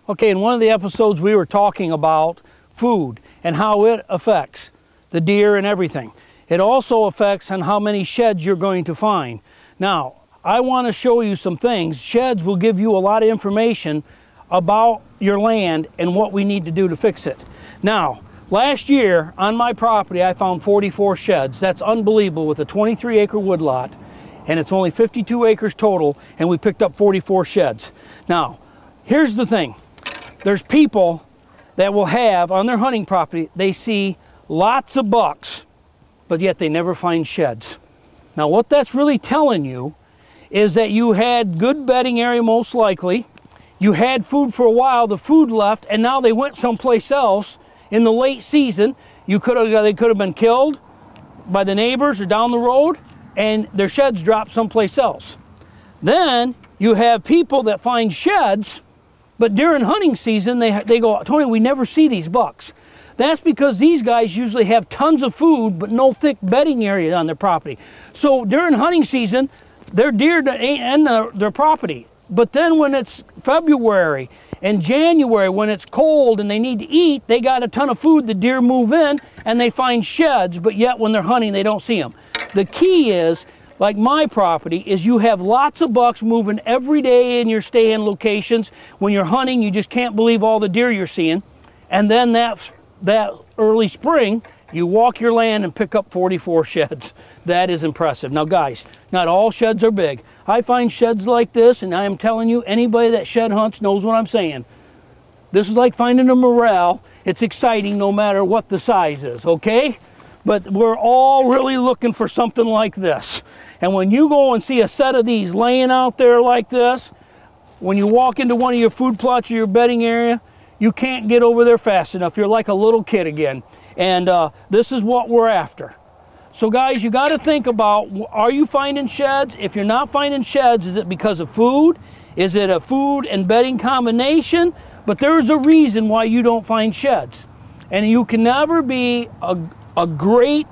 Okay, in one of the episodes we were talking about food and how it affects the deer and everything. It also affects on how many sheds you're going to find. Now, I want to show you some things. Sheds will give you a lot of information about your land and what we need to do to fix it. Now, last year on my property I found 44 sheds. That's unbelievable with a 23-acre woodlot, and it's only 52 acres total, and we picked up 44 sheds. Now, here's the thing. There's people that will have on their hunting property, they see lots of bucks, but yet they never find sheds. Now, what that's really telling you is that you had good bedding area most likely, you had food for a while, the food left, and now they went someplace else in the late season. They could have been killed by the neighbors or down the road, and their sheds dropped someplace else. Then you have people that find sheds, but during hunting season, they go, Tony, we never see these bucks. That's because these guys usually have tons of food, but no thick bedding area on their property. So during hunting season, their deer ain't in their property. But then when it's February and January, when it's cold and they need to eat, they got a ton of food, the deer move in and they find sheds, but yet when they're hunting, they don't see them. The key is, like my property, is you have lots of bucks moving every day in your stay-in locations. When you're hunting, you just can't believe all the deer you're seeing. And then that early spring, you walk your land and pick up 44 sheds. That is impressive. Now guys, not all sheds are big. I find sheds like this, and I am telling you, anybody that shed hunts knows what I'm saying. This is like finding a morel. It's exciting no matter what the size is, okay? But we're all really looking for something like this. And when you go and see a set of these laying out there like this, when you walk into one of your food plots or your bedding area, you can't get over there fast enough. You're like a little kid again. And this is what we're after. So guys, you got to think about, are you finding sheds? If you're not finding sheds, is it because of food? Is it a food and bedding combination? But there's a reason why you don't find sheds. And you can never be a great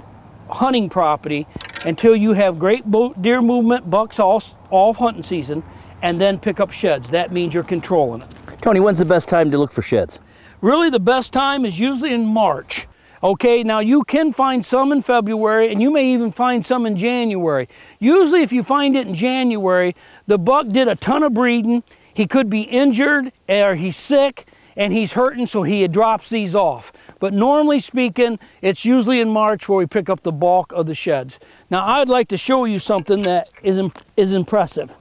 hunting property until you have great deer movement, bucks all hunting season, and then pick up sheds. That means you're controlling it. Tony, when's the best time to look for sheds? Really, the best time is usually in March. Okay, now you can find some in February, and you may even find some in January. Usually if you find it in January, the buck did a ton of breeding, he could be injured, or he's sick, and he's hurting, so he drops these off. But normally speaking, it's usually in March where we pick up the bulk of the sheds. Now I'd like to show you something that is impressive.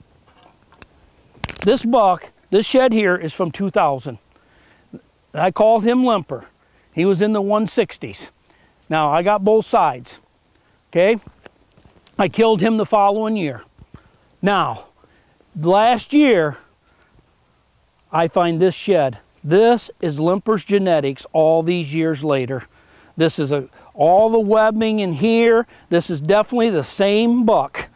This buck, this shed here is from 2000. I called him Limper. He was in the 160s. Now, I got both sides, okay? I killed him the following year. Now, last year, I find this shed. This is Limper's genetics all these years later. This is all the webbing in here. This is definitely the same buck.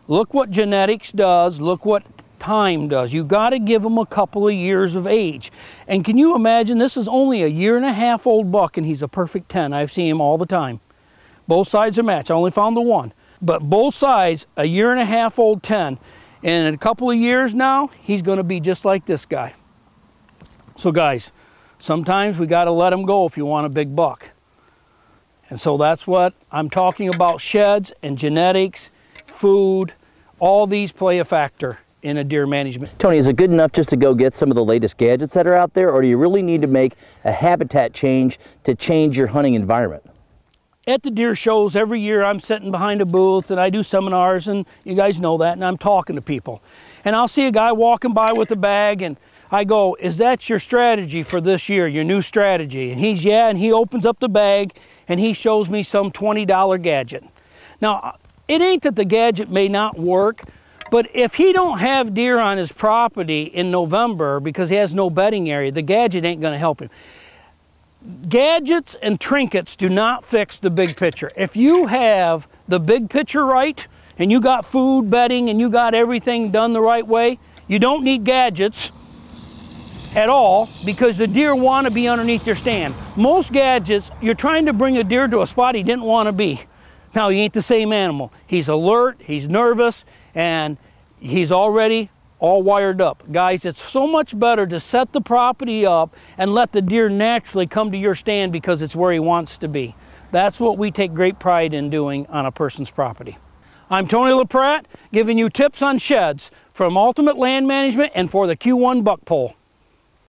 Look what genetics does. Look what time does. You got to give them a couple of years of age. And can you imagine, this is only a 1.5 year old buck, and he's a perfect 10. I've seen him all the time. Both sides are matched. I only found the one. But both sides, a 1.5 year old 10. And in a couple of years now, he's going to be just like this guy. So guys, sometimes we got to let him go if you want a big buck. And so that's what I'm talking about. Sheds and genetics, food, all these play a factor in a deer management. Tony, is it good enough just to go get some of the latest gadgets that are out there, or do you really need to make a habitat change to change your hunting environment? At the deer shows every year, I'm sitting behind a booth and I do seminars, and you guys know that, and I'm talking to people. And I'll see a guy walking by with a bag, and I go, is that your strategy for this year, your new strategy? And he's, yeah, and he opens up the bag and he shows me some $20 gadget. Now, it ain't that the gadget may not work, but if he don't have deer on his property in November because he has no bedding area, the gadget ain't gonna help him. Gadgets and trinkets do not fix the big picture. If you have the big picture right, and you got food, bedding, and you got everything done the right way, you don't need gadgets at all, because the deer want to be underneath your stand. Most gadgets, you're trying to bring a deer to a spot he didn't want to be. Now, he ain't the same animal. He's alert, he's nervous, and he's already all wired up. Guys, it's so much better to set the property up and let the deer naturally come to your stand because it's where he wants to be. That's what we take great pride in doing on a person's property. I'm Tony Lapratt, giving you tips on sheds from Ultimate Land Management and for the Q1 Buck Pole.